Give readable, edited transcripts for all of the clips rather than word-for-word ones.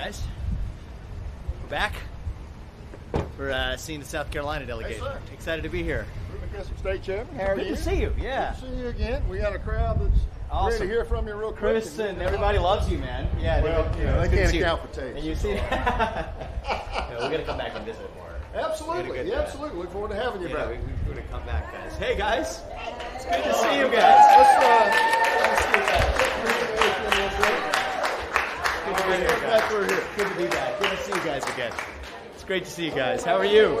guys. We're back. We're seeing the South Carolina delegation. Hey, excited to be here. Mr. State Chairman, how are you? Good to see you, yeah. Good to see you again. We got a crowd that's Awesome. ready to hear from you real quick. Chris and everybody loves you, man. Yeah, Well, they can't account for taste. And you see yeah, we're going to come back and visit more. Absolutely, yeah, absolutely. Look forward to having you back. We're going to come back, guys. Hey, guys. It's good to see you guys. Let's Good to be here, guys. Good to be back. Good to see you guys again. It's great to see you guys. How are you?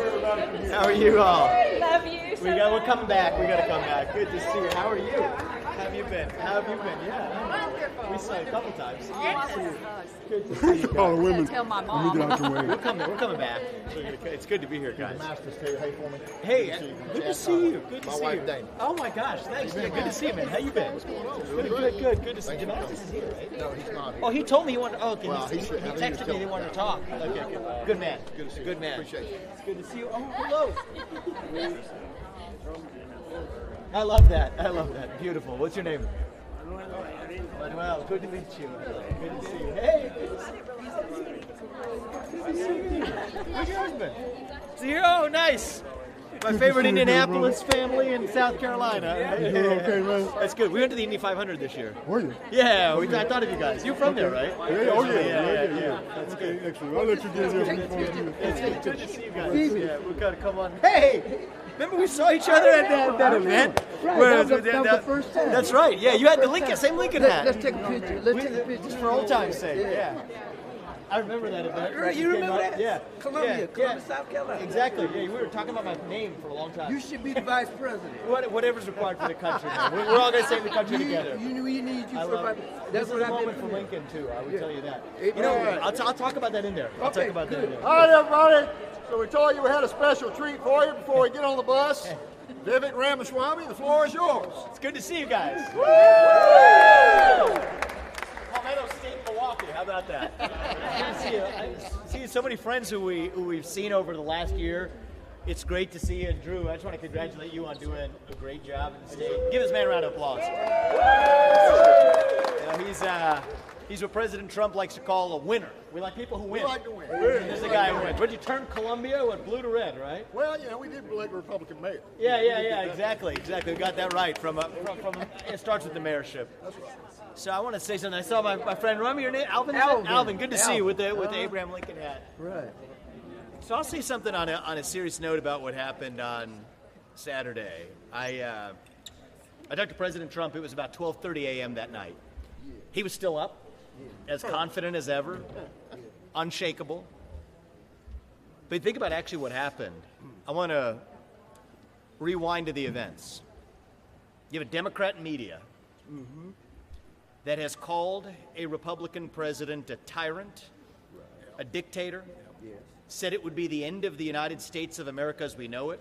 How are you all? Love you. We're coming back. We got to come back. Good to see you. How are you? How have you been? Yeah. We saw you a couple times. Good to see you. All the Guys. women. Tell my mom. Let me get out your way. We're coming back. It's good to be here, guys. The masters say hey for me. Hey, good to see you. Good to My see wife, you. Dana. Oh my gosh, thanks. Yeah, good to see you, man. How you been? What's going on? Good to see you. Demascus is here, right? No, he's not. Oh, he told me he wanted. Oh, okay. Well, he texted me he wanted to talk. Okay, good man. Good to see you. Good man. Appreciate you. It's good to see you. Oh, hello. I love that. Beautiful. What's your name? Manuel. Good to meet you. Good to see you. Hey. Good to see you. Where's your husband? Is he here? Oh, nice. My favorite Indianapolis family in South Carolina. Okay, man. That's good. We went to the Indy 500 this year. Were you? Yeah, I thought of you guys. You're from there, right? Yeah. That's Okay, good. excellent. I'll let you get here. It's good to see you guys. Yeah, we gotta come on. Hey, remember we saw each other at that event? Right, that was the first time. That's right. Yeah, you had the Lincoln, same Lincoln hat. Let's take a picture. Let's take a picture. Just for old time's sake. Yeah. I remember that event. You remember that? Yeah. Columbia, South Carolina. Exactly. Yeah, we were talking about my name for a long time. You should be the vice president. Whatever's required for the country, man. We're all gonna save the country together. We need you I for love vice. it. That's This what is a I've moment been for Lincoln too. I would tell you that. It- You know, All right. I'll talk about that in there. I'll talk about that in there. All right, everybody. So we told you we had a special treat for you before we get on the bus. Vivek Ramaswamy, the floor is yours. It's good to see you guys. Palmetto State, Milwaukee. How about that? Good to see you. I see so many friends who we've seen over the last year. It's great to see you. And Drew, I just want to congratulate you on doing a great job in the state. Give this man a round of applause. You know, he's what President Trump likes to call a winner. We like people who win. We like to win. There's a guy who wins. What did you turn Columbia? What, blue to red, right? Well, we did elect a Republican mayor. Yeah, exactly. We got that right. From it starts with the mayorship. That's right. So I want to say something. I saw my friend, remember your name? Alvin? Alvin, good to see you with the Abraham Lincoln hat. Right. So I'll say something on a serious note about what happened on Saturday. I talked to President Trump. It was about 12:30 a.m. that night. He was still up, as confident as ever, unshakable. But think about actually what happened. I want to rewind to the events. You have a Democrat media that has called a Republican president a tyrant, a dictator, said it would be the end of the United States of America as we know it,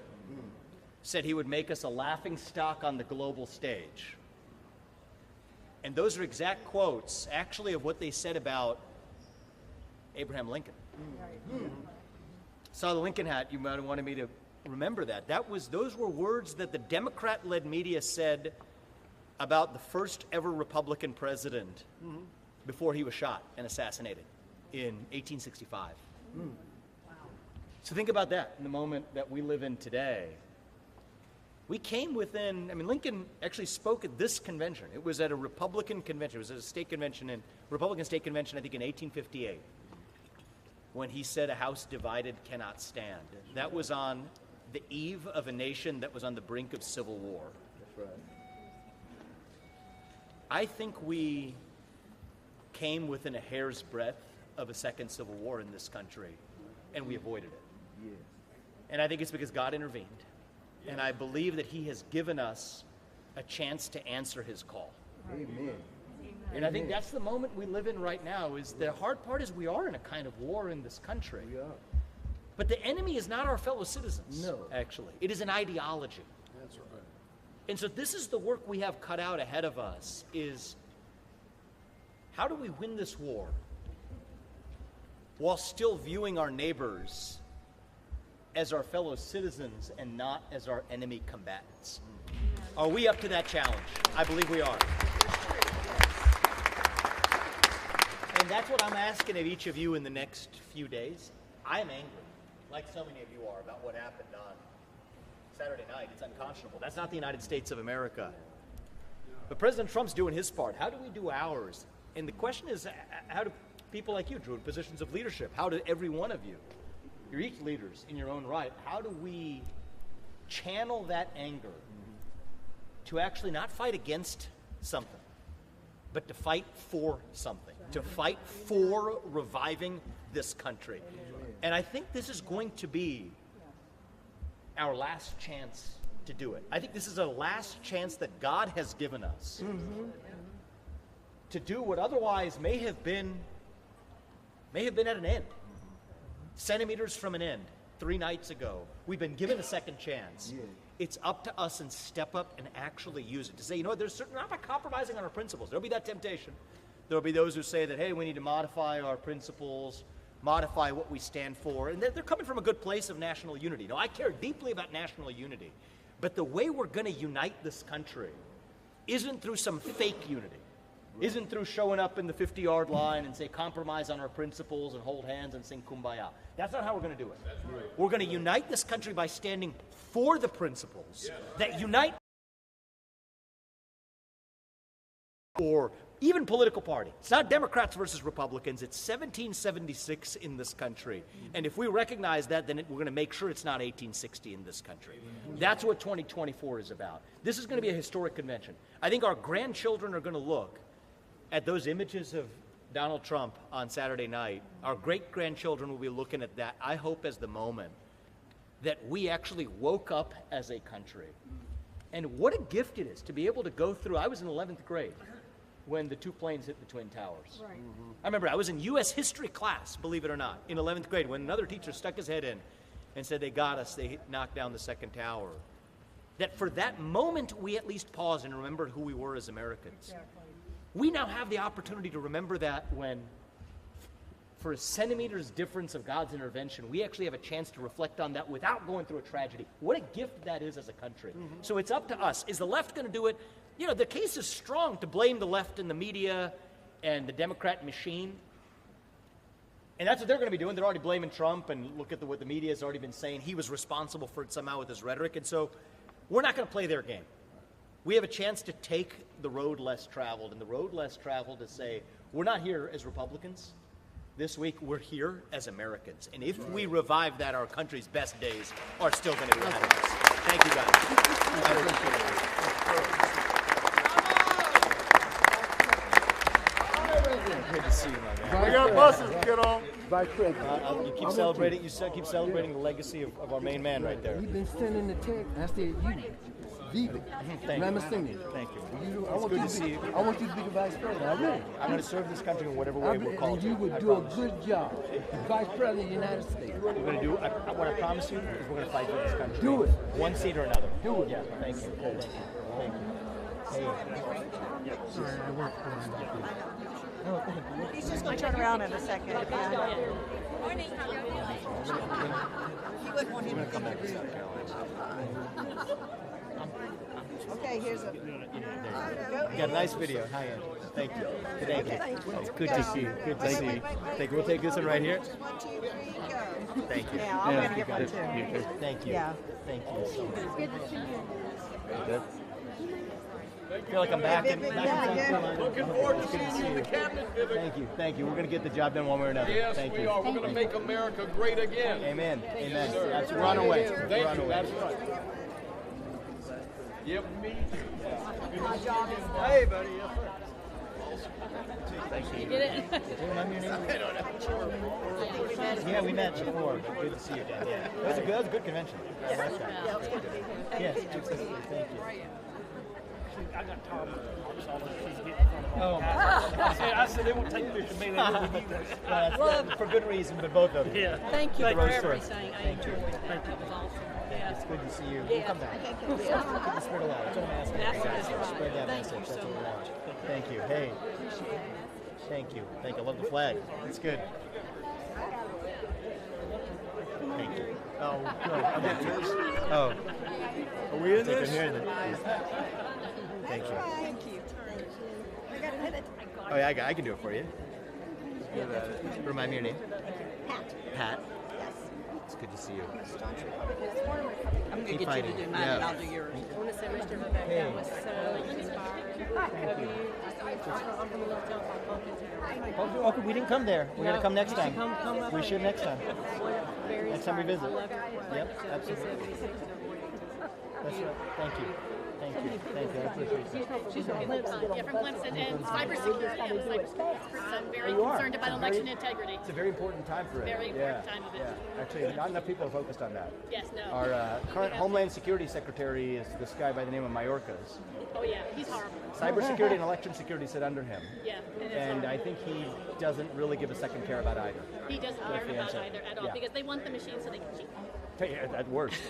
said he would make us a laughing stock on the global stage. And those are exact quotes, actually, of what they said about Abraham Lincoln. Saw the Lincoln hat. You might have wanted me to remember that. Those were words that the Democrat-led media said about the first ever Republican president before he was shot and assassinated in 1865. So think about that in the moment that we live in today. We came within, Lincoln actually spoke at this convention. It was at a Republican convention. It was at a state convention, Republican state convention, I think in 1858, when he said a house divided cannot stand. That was on the eve of a nation that was on the brink of civil war. That's right. I think we came within a hair's breadth of a second civil war in this country, and we avoided it. Yes. And I think it's because God intervened. And I believe that he has given us a chance to answer his call. Amen. And I think that's the moment we live in right now. Is the hard part is we are in a kind of war in this country. We are. But the enemy is not our fellow citizens. No. Actually. It is an ideology. That's right. And so this is the work we have cut out ahead of us, is how do we win this war while still viewing our neighbors as our fellow citizens and not as our enemy combatants? Are we up to that challenge? I believe we are. And that's what I'm asking of each of you in the next few days. I'm angry, like so many of you are, about what happened on Saturday night. It's unconscionable. That's not the United States of America. But President Trump's doing his part. How do we do ours? And the question is, how do people like you, Drew, in positions of leadership, how do every one of you, you're each leaders in your own right, how do we channel that anger to actually not fight against something, but to fight for something, to fight for reviving this country? And I think this is going to be our last chance to do it. I think this is a last chance that God has given us to do what otherwise may have been at an end. Centimeters from an end 3 nights ago. We've been given a second chance. Yeah. It's up to us and step up and actually use it. To say, you know what, we're not by compromising on our principles. There'll be that temptation. There'll be those who say that, hey, we need to modify our principles, modify what we stand for. And they're coming from a good place of national unity. No, I care deeply about national unity. But the way we're going to unite this country isn't through some fake unity. Isn't through showing up in the 50-yard line and say compromise on our principles and hold hands and sing Kumbaya. That's not how we're going to do it. Right. We're going to unite this country by standing for the principles that unite, or even political party. It's not Democrats versus Republicans. It's 1776 in this country. And if we recognize that, then we're going to make sure it's not 1860 in this country. That's what 2024 is about. This is going to be a historic convention. I think our grandchildren are going to look at those images of Donald Trump on Saturday night. Our great-grandchildren will be looking at that, I hope, as the moment that we actually woke up as a country. And what a gift it is to be able to go through. I was in 11th grade when the 2 planes hit the Twin Towers. Right. I remember I was in U.S. history class, believe it or not, in 11th grade when another teacher stuck his head in and said, they got us, they knocked down the second tower. That for that moment, we at least paused and remembered who we were as Americans. Exactly. We now have the opportunity to remember that when, for a centimeter's difference of God's intervention, we actually have a chance to reflect on that without going through a tragedy. What a gift that is as a country. So it's up to us. Is the left going to do it? You know, the case is strong to blame the left and the media and the Democrat machine. And that's what they're going to be doing. They're already blaming Trump, and look at what the media has already been saying. He was responsible for it somehow with his rhetoric. And so we're not going to play their game. We have a chance to take the road less traveled, and the road less traveled to say, we're not here as Republicans. This week, we're here as Americans. And if we revive that, our country's best days are still going to be ahead of us. Thank you, guys. I appreciate it. Good to see you, my man. We got buses to get on. Vice President. You keep celebrating. You keep celebrating the legacy of our main man right there. You've been sending the text. I said you. Vivek. Thank you. Thank you. I want you to be the vice president. I will. I'm going to serve this country in whatever way we're called to. And you would do a good job. Vice president of the United States. We're going to do, what I promise you is we're going to fight for this country. Do it. One seat or another. Do it. Yeah, thank you. Thank you. Hey. Sorry, I work for him. He's just going to turn around in a second. You wouldn't want him to come back to South Carolina. Okay, here's a. You got a nice video. Hi, Ann. Thank you. Thank you. It's good to see you. Good to see you. Thank you. We'll take this one right here. 1, 2, 3, go. Thank you. Yeah, I'm going to get one too. Thank you. Yeah. Thank you so much. Good to see you. Good. I feel like I'm back in South Carolina. Looking forward to seeing you in the cabinet, Vivek. Thank you. Thank you. We're going to get the job done one way or another. Yes, Thank we you. are. We're going to make America great again. Amen. Amen. Yes, sir. That's, we're on our way. Thank we're on you. our way. That's right. Yep. Hey, buddy. Yes, sir. Thank you. You did it? Yeah, we met before. Good to see you again. Yeah. That was a good convention. Yeah, it was good. Yes, absolutely. Thank you. I got tired of it. She's getting from Oh. I said they won't take fish from me. They will with you. That's for good reason, but both of you. Yeah. Thank you for roast everything. I enjoyed it. That was awesome. Yeah. It's good to see you. We'll come back. Keep the spirit alive. That's what I'm asking. That's right. Spread that Thank message. you That's so what we much. want. Thank you. Hey. Thank you. Thank you. I love the flag. It's good. Thank you. Oh, good. I'll get yours. Oh. Are we in this? Thank you. Thank you. Oh, yeah, I can do it for you. Remind me your name. Pat. Pat. Yes. It's good to see you. I'm going to Keep get you fighting. to do mine Yeah. and I'll do yours. I want to say, Mr. Vivek, that was so inspiring of you. I'm from a little town called Pumpkin. Okay, we didn't come there. We're gonna come next time. Come up We and- should next time. Very Next time we inspiring. visit. I love your Yep, question. absolutely. He said what he said. That's right. Thank you. Thank you. Thank you. I appreciate that. She's from Clemson. Yeah, from Clemson and cybersecurity. I'm very You are. concerned about election integrity. It's a very important time for it. Very important time of it. Yeah. Actually, not enough people are focused on that. Yes, no. Our current Homeland Security Secretary is this guy by the name of Mayorkas. Oh yeah, he's horrible. Cybersecurity and election security sit under him. Yeah, it is And horrible. I think he doesn't really give a second care about either. He doesn't That's care the about answer. either at all Yeah. because they want the machine so they can cheat. At worst.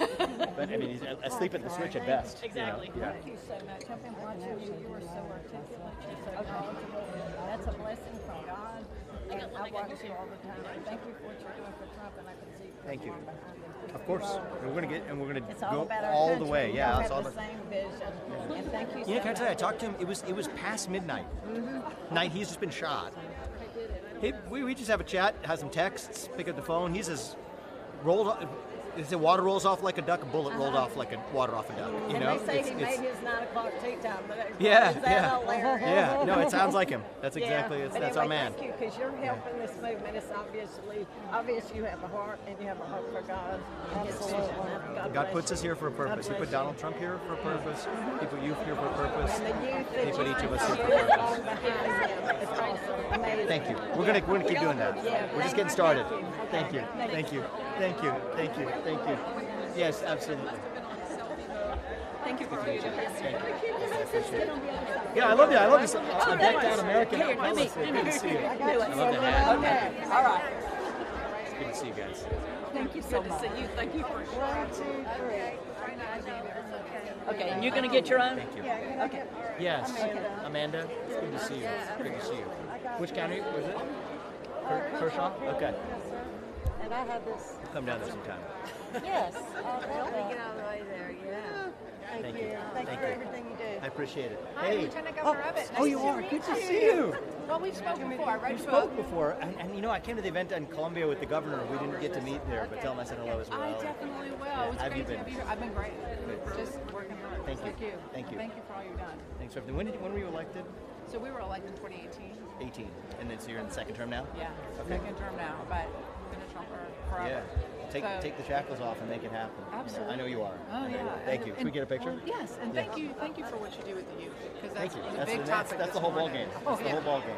But I mean, he's asleep at the switch at best. you know? Exactly. Yeah. Thank you so much. I've been watching you. You were so articulate. You're so knowledgeable. That's a blessing from God. I got And one, I I got watch two. you all the time. And thank you for what you're doing for Trump. And I can see Thank you. behind him. Of course. We're gonna It's all go about our all country. the way. We Yeah, all it's all have the about. same vision. And thank you so Yeah, can I tell you? I much. talked to him. It was past midnight. Night. He's just been shot. Hey, we just have a chat, have some texts, pick up the phone. He's as rolled. They say water rolls off like a duck. A bullet rolled off like a water off a duck. You know. And they say he made his 9 o'clock tea time. But Yeah, is that yeah. hilarious? Yeah. No, it sounds like him. That's exactly. Yeah. That's But our anyway, man. Thank you, because you're helping this movement. It's obvious you have a heart and you have a heart for God. Absolutely. God puts us here for a purpose. He put Donald Trump here for a purpose. He put you here for a purpose. And the youth that He put you each of us are here for a really purpose. on behind him. It's awesome. Amazing. Thank you. We're gonna keep doing that. Yeah, We're just getting started. Thank you. Thank you. Thank you. Thank you. Thank you. Yes, absolutely. Thank you for all you do. Yeah, I love you. I love this. I'm decked out American. Here, do me. Good to see you. I love the hat. Okay. All right. It's good to see you guys. Thank you so Good to much. see you. Thank you for 1, 2, 3. Okay, and you're going to get your own? Thank you. Okay. Yes, Amanda. It's good to see you. Good to see you. Which county was it? Kershaw. Okay. And I have this. Come down there sometime. Yes. I love that. Get out of the way there, yeah. Thank you. Thank you for everything you do. I appreciate it. Hi, Hey. Lieutenant Governor Abbott. Oh, you are. Good to see you. Well, we've spoken before. I read We your spoke book. before, and you know, I came to the event in Columbia with the governor. We didn't get to meet there, but tell him I said hello as well. I definitely will. Yeah, It was have you great to been? have you here. I've been great. Just working hard. Thank you. Thank you. Thank you. Thank you for all you've done. Thanks for everything. When were you elected? So we were elected in 2018. 18. And then so you're in the second term now? Yeah. Okay. Second term now, but been a Trumper forever. Yeah. Take the shackles off and make it happen. Absolutely. I know you are. Oh yeah. Thank you. Can we get a picture? Yes, and thank you for what you do with the youth because Thank that's you. a That's, big that's, topic. that's the this whole ball morning. game. Oh, That's the yeah. whole ball game.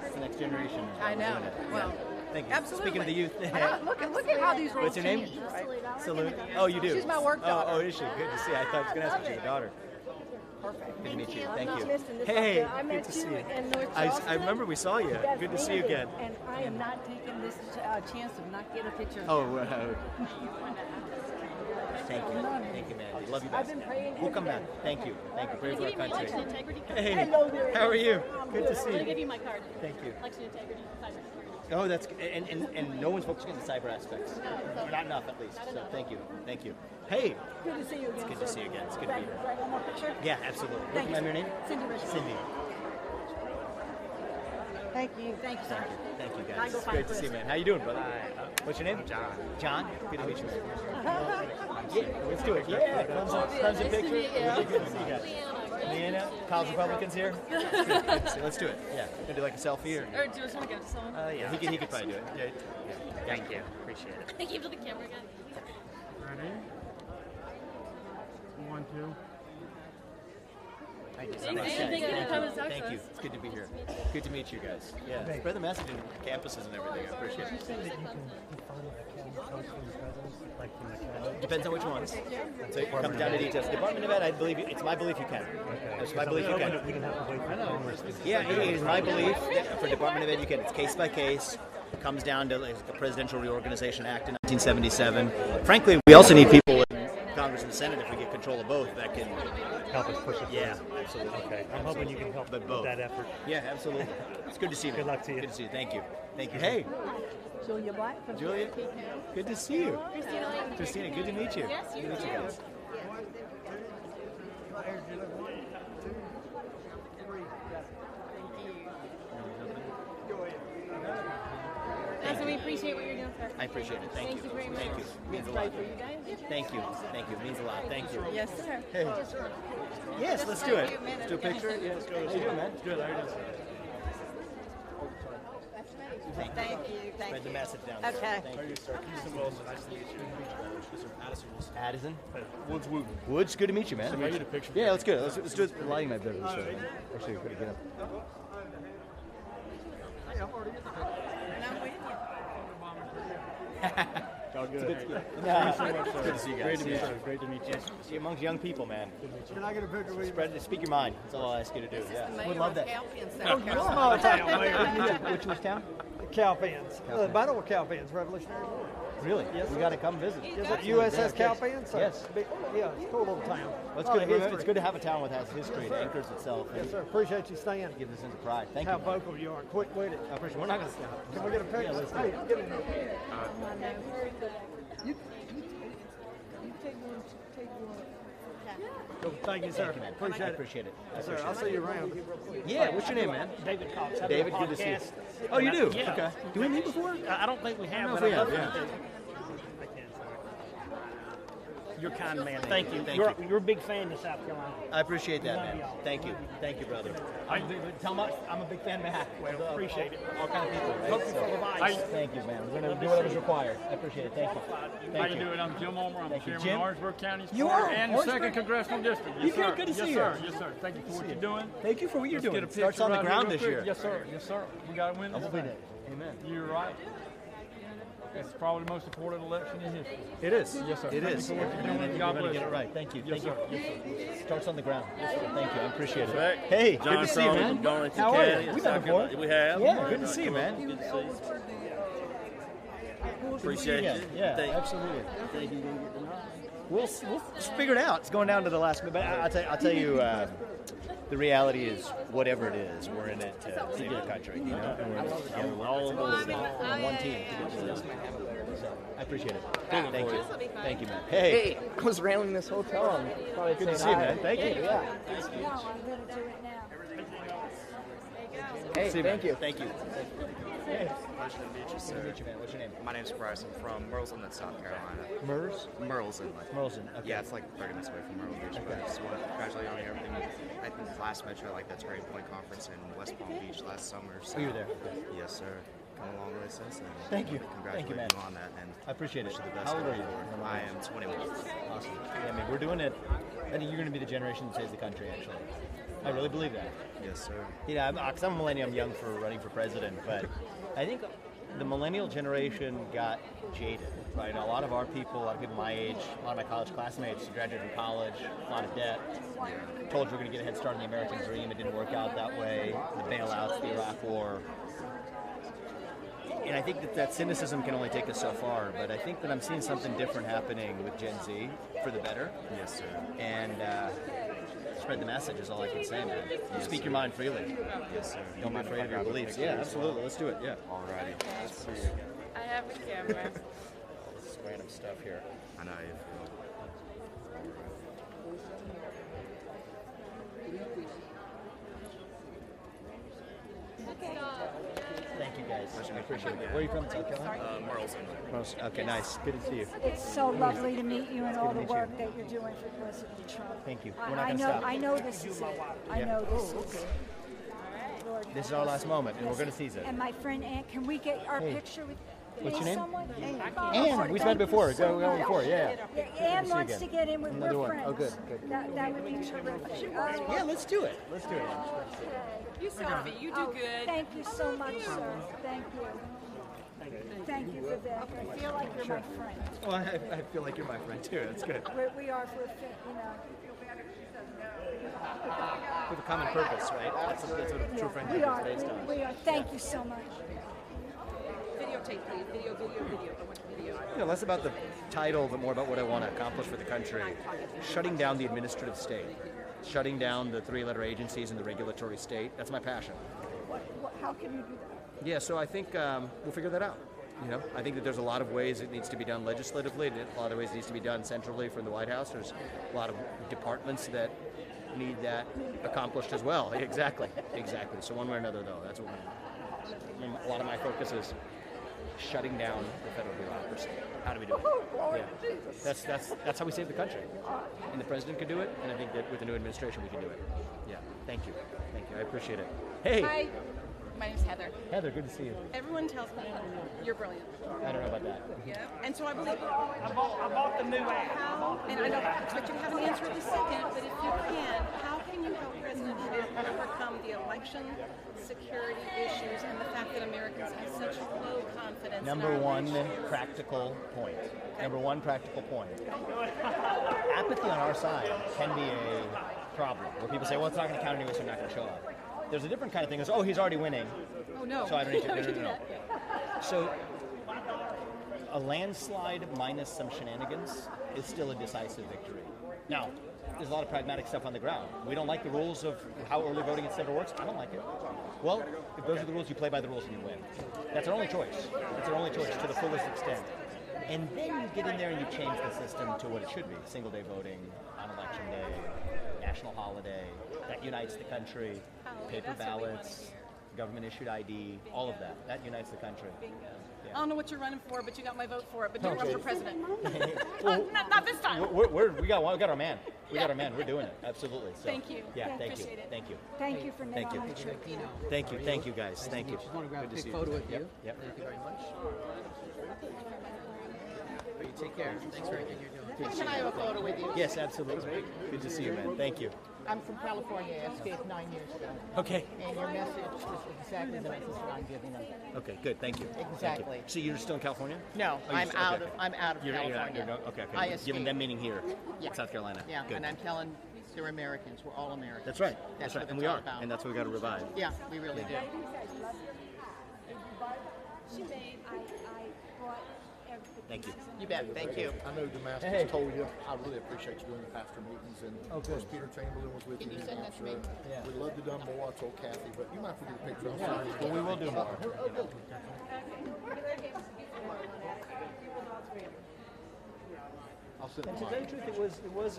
It's the next generation. I know. Doing it. Well, Yeah. Thank you. absolutely. Speaking of the youth. Look at how these roles What's your name? change. Salute. Oh, you do? She's my work daughter. Oh, is she? Good to see you. I thought I was going to ask if she's a daughter. Perfect. Good to meet you. Thank not you. missing this Hey, up there. I good met to see you you. in North I Charleston. remember we saw you. That's Good to see you me. again. And I am not taking this chance of not getting a picture of Oh, you. thank you. Thank you, man. I love you guys. I've been praying We'll come back. every day. Thank you. Thank you. Pray Can for I our give you my election country. integrity card? Hey, Hello there. how are you? Good to see I'm going to you. give you my card. Thank you. Election integrity, cybersecurity. Oh, that's good. And no one's focusing on the cyber aspects. Or not enough, at least. So thank you. Thank you. Hey, Good to see you again. it's good to see you again. It's good to be here. Right, one more picture? Yeah, absolutely. Thank Remember you. your name? Cindy Richardson. Cindy. Thank you. Thank you, sir. Thank you, I guys. go It's find great to see you, Chris. man. How you doing, brother? What's your name? John. John? Good to meet you. Yeah, let's do it. Yeah, comes a picture. Really good to see you guys. Leanna, College Republicans here. Good to see you. Let's do it. Yeah, gonna do like a selfie or? Or do you just want to go to someone? Yeah, he could probably do it. Yeah. Thank you. Appreciate it. Thank you to the camera guy. Ready? 1, 2. Thank you so Thank much. you. Thank you for coming to talk to Thank you. us. It's good to be here. Good to meet you guys. Yeah. Spread the message in campuses and everything. I appreciate it. Depends on which ones. So it comes down to details. Department of Ed, I believe it's my belief you can. It's my belief you can. Yeah, it is my belief that for Department of Ed you can. It's case by case. It comes down to like the Presidential Reorganization Act in 1977. Frankly, we also need people in Congress and the Senate if we get control of both that can help us push it. Yeah, absolutely. Okay. I'm hoping you can help But with both. that effort. Yeah, absolutely. It's good to see you. Good luck to you. Good to see you. Thank you. Thank you. Hey, Julia Black from Julia. Good to see you. Christina, good to meet you. Yes, you Good to meet you too. guys. appreciate what you're doing, sir. I appreciate it. Thank you. very much. Thank you. Means a lot. Thank you. Thank you. Means a lot. Thank you. Yes, sir. Hey. Yes, let's do it. Let's do a picture. Yeah, let's go. How you doing, man? Good. How you doing? Thank you. Spread the message down there. Okay. Thank you. Houston Wilson, nice to meet you. Addison Wilson. Addison? Woods Wooten. Woods, good to meet you, man. Can I get a picture? Yeah, let's go. Let's do it. The lighting might be better this way. Actually, we could get up. All good. Good to see you guys. Great to meet you. Great to meet you. See amongst young people, man. Can I get a picture with you? Speak your mind. That's all I ask you to do. Yeah. Would love that. Small town, Mayor. Which town? Cowpens. Battle with Cowpens, Revolutionary War. Really? Yes. We got to come visit. Is it USS Cowpens? Yes. Yeah, it's a cool little town. Well, it's good to have a town that has history. It anchors itself. Yes, sir. Appreciate you staying. Give this into pride. Thank How you. vocal you are. Quick with it. I appreciate it. We're not going to stop. Can we get a picture? Yeah, let's do Hey, it. get in there. Thank you, sir. Thank you, man. Appreciate I it. appreciate it. I Sir, appreciate I'll it. see you around. Yeah, what's your name, man? David Cox. David, good to see you. Oh, you do? Yeah. Okay. Do we meet before? I don't think we have, I but don't know I'd if we love have, to. You're a kind man. Thank you, thank you're, you. You're a big fan of South Carolina. I appreciate that, man. Thank you. Thank you, brother. Tell me I'm a big fan back. Well, appreciate it. All kind of people, right? Hope you for the advice. Thank you, man. We're going to do whatever's required. I appreciate it. Thank you. How you doing? I'm Jim Ulmer. I'm Thank you, chairman Jim. of Orangeburg County's You Party are? and the Orangeburg? 2nd Congressional District. Yes, You sir. good to see yes, you. sir. Yes, sir. Thank you for what you're doing. Thank you for what you're Let's doing. get a Starts picture on the right here ground real this quick. year. Yes, sir. Yes, sir. We got to win this thing. Amen. You're right. It's probably the most important election in history. It is. Yes, sir. It is. Thank you for what you're doing. You're God going to bless get it you. right. Thank you. Yes, Thank sir. you. Yes, sir. Starts on the ground. Thank you. I appreciate it. Right. Hey, John good to see you, man. Darlington How are County, you? We've South met before. Carolina. We have. Yeah, good to see you, man. Good to see you. Good to see Appreciate you you. again. Yeah, Thank you. absolutely. Think you gonna get the nod? We'll figure it out. It's going down to the last minute. But I'll tell you, the reality is, whatever it is, we're in it to save the country. You know, and we're all on one team to get to this. So, I appreciate it. Thank you. Thank you, man. Hey, I was railing this hotel. And good to see you, man. Thank you. Yeah. No, I'm going to do it now. Hey, See you, thank man. you. Thank you. Hey. Pleasure to meet you, sir. Good to meet you, man. What's your name? My name's Bryce. I'm from Merleson, that's South Carolina. Mers? Merleson. Merleson, okay. Yeah, it's like 30 minutes away from Myrtle Beach, but I just want to congratulate you on everything. I think last met you at like that Turning Point conference in West Palm Beach last summer. So. Oh, you were there? Okay. Yes, sir. Come a long way since then. Thank you. Congratulate Thank you, man. on that, and I appreciate it. wish you the best. How old are going you? forward. I am 21. Awesome. Yeah, I mean, we're doing it. I think you're going to be the generation that saves the country, actually. I really believe that. Yes, sir. Yeah, because I'm a millennial, I'm young for running for president, but I think the millennial generation got jaded, right? A lot of our people, a lot of people my age, a lot of my college classmates graduated from college, a lot of debt, told you we're going to get a head start on the American dream. It didn't work out that way. The bailouts, the Iraq War. And I think that cynicism can only take us so far, but I think that I'm seeing something different happening with Gen Z for the better. Yes, sir. And spread the message is all I can say, man. Speak your mind freely. Yes, sir. Don't be afraid of your beliefs. Yeah, absolutely. Let's do it. Yeah. Alrighty. I have a camera. This is random stuff here. I know how you feel. Thank you, guys. I appreciate it. Where are you from? South Carolina? Merleson. Okay, nice. Good to see you. It's so lovely to meet you and all the meet you. work that you're doing for President Trump. Thank you. I- We're not I gonna know. stop. I know this is it. I Yeah. know this is it. Lord, This is our last moment, and we're going to seize it. And my friend Ann, can we get our Hey. picture with? What's your name? Someone? Ann, we met before. Go before. Yeah. Yeah, Ann wants to get in with Another we're one. friends. Oh, good, good. That would be terrific. Yeah, let's do it. Let's do it. You Sophie, you do good. Thank you so much, sir. Thank you. Thank you, Vivek. I feel like you're my friend. Well, I feel like you're my friend too. That's good. We are for you know. With a common purpose, right? That's what a true friendship We is are. based on. We are. Thank you so much. Videotape, please. Video. I want video. You know, less about the title, but more about what I want to accomplish for the country. Shutting down the administrative state. Shutting down the three-letter agencies and the regulatory state. That's my passion. How can you do that? Yeah, so I think we'll figure that out. You know, I think that there's a lot of ways it needs to be done legislatively, and a lot of ways it needs to be done centrally from the White House. There's a lot of departments that need that accomplished as well. Exactly. So one way or another, though, that's what a lot of my focus is. shutting down the federal bureaucracy. How do we do it? Yeah, that's how we save the country. And the president could do it, and I think that with the new administration we can do it. Yeah, thank you, I appreciate it. Hey. Hi, my name's Heather. Heather, good to see you. Everyone tells me you're brilliant. I don't know about that. Yeah. And so I believe you. I bought the new app. How, and I don't expect you to have an answer this second, but if you can, how can you help President Trump overcome the election, security issues, and the fact that Americans have such low confidence Number in our one nation? practical point. Number one practical point. Apathy on our side can be a problem. Where people say, well, it's not going to count anyway, so I'm not going to show up. There's a different kind of thing. It's, oh, he's already winning. Oh, no. So I don't need to. We No. can do that. So a landslide minus some shenanigans is still a decisive victory. Now, there's a lot of pragmatic stuff on the ground. We don't like the rules of how early voting etc. works. I don't like it. Well, if those are the rules, you play by the rules and you win. That's our only choice. It's our only choice to the fullest extent. And then you get in there and you change the system to what it should be. Single day voting on election day, national holiday, that unites the country, paper ballots, government issued ID, all of that. That unites the country. I don't know what you're running for, but you got my vote for it. But don't run for president. Well, not this time. We got our man. We got our man. We're doing it. Absolutely. So, Thank you. Yeah, thank you. Appreciate it. Thank you. Thank you for Thank you. Thank you. Thank you, guys. Thank you. Just want to grab a Good to big see photo with you. Yep. Thank you very much. You take care. Thanks for everything you're doing. Can I have a photo with you? Yes, absolutely. Good to see you, man. Thank you. I'm from California. I escaped 9 years ago. Okay. And your message is exactly the message that I'm giving them. Okay, good. Thank you. Exactly. Thank you. So you're still in California? No, Oh, I'm out of California. Okay. I Giving escaped. them meaning here, Yeah. South Carolina. Yeah, Good. and I'm telling they're Americans. We're all Americans. That's right. That's right. what And it's we all are. about. And that's what we got to revive. Yeah, we really do. Thank you. You bet. Thank you. I know Damascus told you. I really appreciate you doing the pastor meetings. And Oh, good. of course, Peter Chamberlain was with Can you. you send that to me? Yeah. We'd love to do more. I told Kathy, but you might have to do a picture. I'll Yeah. send you. Well, we will do more. I'll send And to mine. tell you the truth, it was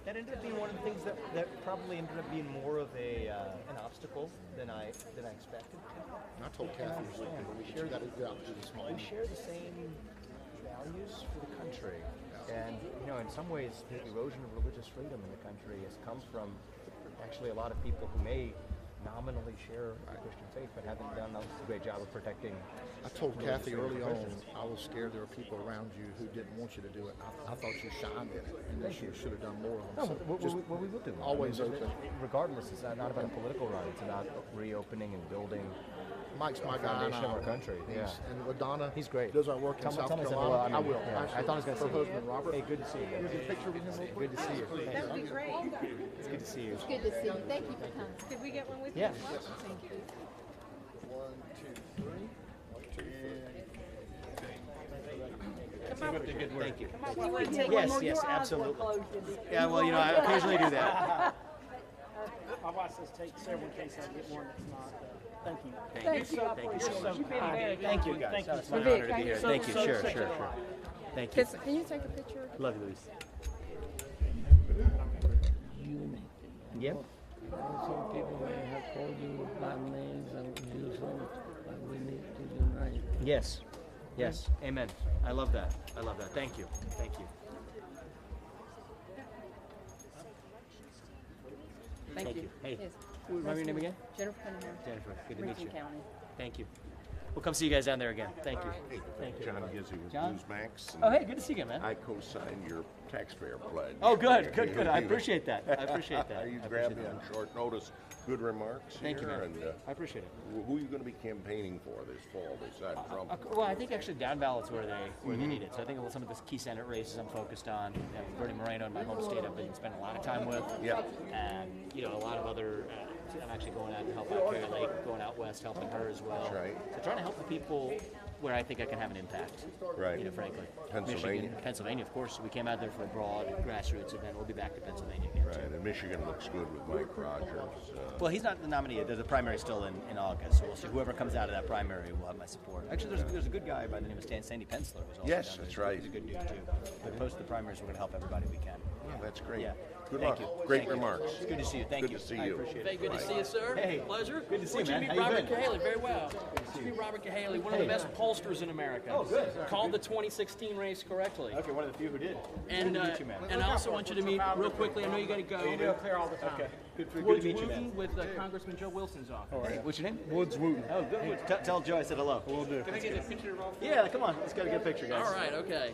that ended up being one of the things that probably ended up being more of an obstacle than I expected. I told Kathy, we share that out to this We morning. share the same values for the country, and in some ways, the erosion of religious freedom in the country has come from actually a lot of people who may nominally share the Christian faith, but haven't done a great job of protecting. I told religious Kathy freedom early for on, Christians. I was scared there were people around you who didn't want you to do it. I thought you shined in it, and that you should have done more of No, them. but So just we will do more. always I mean, open. Regardless, it's not about a political run. It's about reopening and building Mike's my the guy. foundation of our and country. Yeah. And Ladonna, he's great. Does our work in Tell South me Carolina. something. I will. Yeah. I thought I was going to Her see you. husband, Robert. Hey, good to see you. Can we get a picture with him real quick? Good to see you. Thanks. That would be great. It's good to see you. It's good to see you. Thank you for coming. Did we get one with Yeah. you? Thank you. 1, 2, 3. Thank you. Do you want to take one Yes, more? yes, Your eyes were absolutely. closed, Indy. Yeah, well, I occasionally do that. My wife says take several in case I get one that's not. Thank you. Thank you. Thank you so much. You've been very Thank you, kind. guys. Thank you. It's my Vivek, honor to be here. so- Thank you. so- Sure. so- Thank you. Can you take a picture? Love you, Luis. Unique. Yep. Some people may have called you by names and you so, but we need to unite. Yes. Yes. Amen. I love that. Thank you. Thank you. Thank you. Hey. Yes. Remember your name again? Jennifer Cunningham. Jennifer. Good to meet you. Richland County. Thank you. We'll come see you guys down there again. Thank you. Thank you. John Gizzi with John? Newsmax. Oh, hey, good to see you, man. I co-signed your taxpayer pledge. Oh, good. I appreciate that. You I grabbed me appreciate on that. short notice. Good remarks Thank you, here. man. And, I appreciate it. who are you going to be campaigning for this fall besides Trump? Well, I think actually down ballots where they need it. So I think some of the key Senate races I'm focused on. Bernie Moreno in my home state I've been spending a lot of time with. Yeah. And a lot of other. I'm actually going out to help out Carrie Lake, going out west, helping her as well. That's right. So trying to help the people where I think I can have an impact. Right. Frankly. Pennsylvania. Michigan, Pennsylvania, of course. We came out there for a broad grassroots event. We'll be back to Pennsylvania again. Right, and Michigan looks good with Mike Rogers. Well, he's not the nominee. There's a primary still in August, so we'll see. Whoever comes out of that primary will have my support. Actually, there's a good guy by the name of Sandy Pensler. Who's also Yes, down there. that's right. He's a good dude too. But post the primaries, we're going to help everybody we can. Oh, that's great. Yeah. Good Thank luck. you. Great Thank you. remarks. It's good to see you. Thank Good you. to see I you. appreciate it. Hey, good to Bye. see you, sir. Hey. Pleasure. Good to see Would you, man. meet How you Robert been? Cahaley? Very well. Would you meet Robert Cahaley, one of the best pollsters in America. Oh, good. Called the 2016 race correctly. Okay, one of the few who did. And Good to meet you, man. and I also want you to meet real quickly. I know you got to go. You do? Clear all the time. Okay. Good to Woods meet you, man. Wooten with Congressman Joe Wilson's office. Hey, what's your name? Woods Wooten. Oh, good. Tell Joe I said hello. Will do. Can I get a picture of all? Yeah, come on. Let's go get a picture, guys. All right, okay.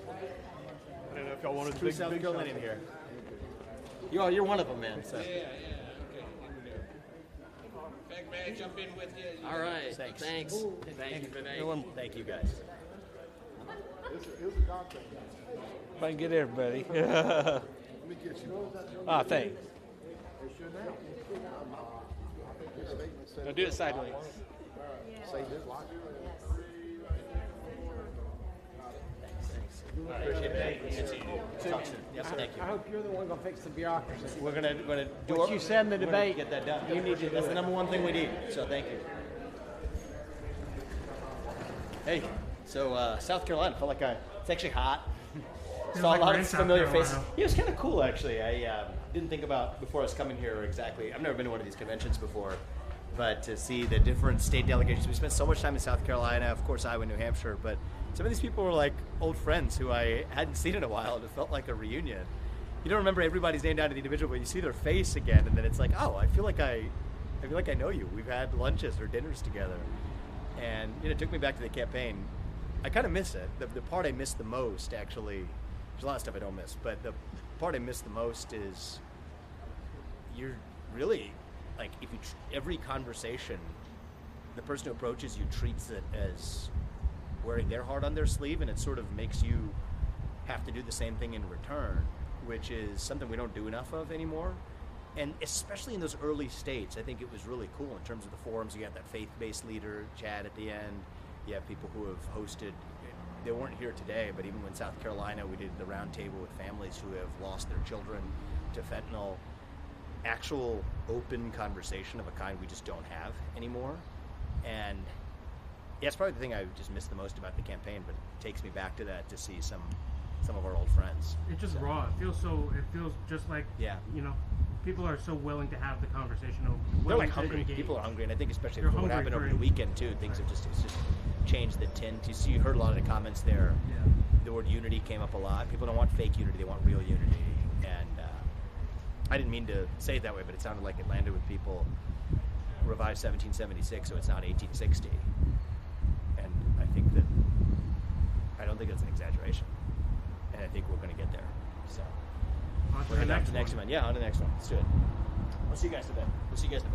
I don't know if y'all wanted True big, South big Carolinian shots. here. You're one of them, man. So. May I jump in with you? All right. Thanks. Thank you, Vivek. Thank you, guys. If I can get everybody. Ah, thanks. No, do it sideways. Appreciate it. Good to see you. Talk soon. Yes, thank you. I hope you're the one going to fix the bureaucracy. We're gonna do What you said in the we're gonna debate, Get that done. you need to That's do the it. number one thing we need. So thank you. Hey, so South Carolina felt like it's actually hot. Saw like a lot we're of in South familiar Carolina. faces. Yeah, it was kind of cool actually. I didn't think about before I was coming here exactly. I've never been to one of these conventions before, but to see the different state delegations. We spent so much time in South Carolina, of course, Iowa, New Hampshire, but some of these people were like old friends who I hadn't seen in a while, and it felt like a reunion. You don't remember everybody's name down to the individual, but you see their face again, and then it's like, oh, I feel like I know you. We've had lunches or dinners together, and it took me back to the campaign. I kind of miss it. The part I miss the most, actually, there's a lot of stuff I don't miss, but the part I miss the most is you're really, like, if you every conversation, the person who approaches you treats it as wearing their heart on their sleeve, and it sort of makes you have to do the same thing in return, which is something we don't do enough of anymore. And especially in those early states, I think it was really cool in terms of the forums. You got that faith-based leader, Chad, at the end. You have people who have hosted, they weren't here today, but even when South Carolina, we did the round table with families who have lost their children to fentanyl. Actual open conversation of a kind we just don't have anymore. And yeah, it's probably the thing I just miss the most about the campaign, but it takes me back to that to see some of our old friends. It's just raw. It feels just like, people are so willing to have the conversation. They're like hungry. People are hungry, and I think especially They're what hungry happened for over it. the weekend too. Things have just changed the tint. You heard a lot of the comments there. Yeah. The word unity came up a lot. People don't want fake unity; they want real unity. And I didn't mean to say it that way, but it sounded like it landed with people. Revised 1776, so it's not 1860. And I don't think it's an exaggeration. And I think we're going to get there. So On to we're the heading on to next the next one. one. Yeah, on to the next one. Let's do it. We'll see you guys today. We'll see you guys in the back.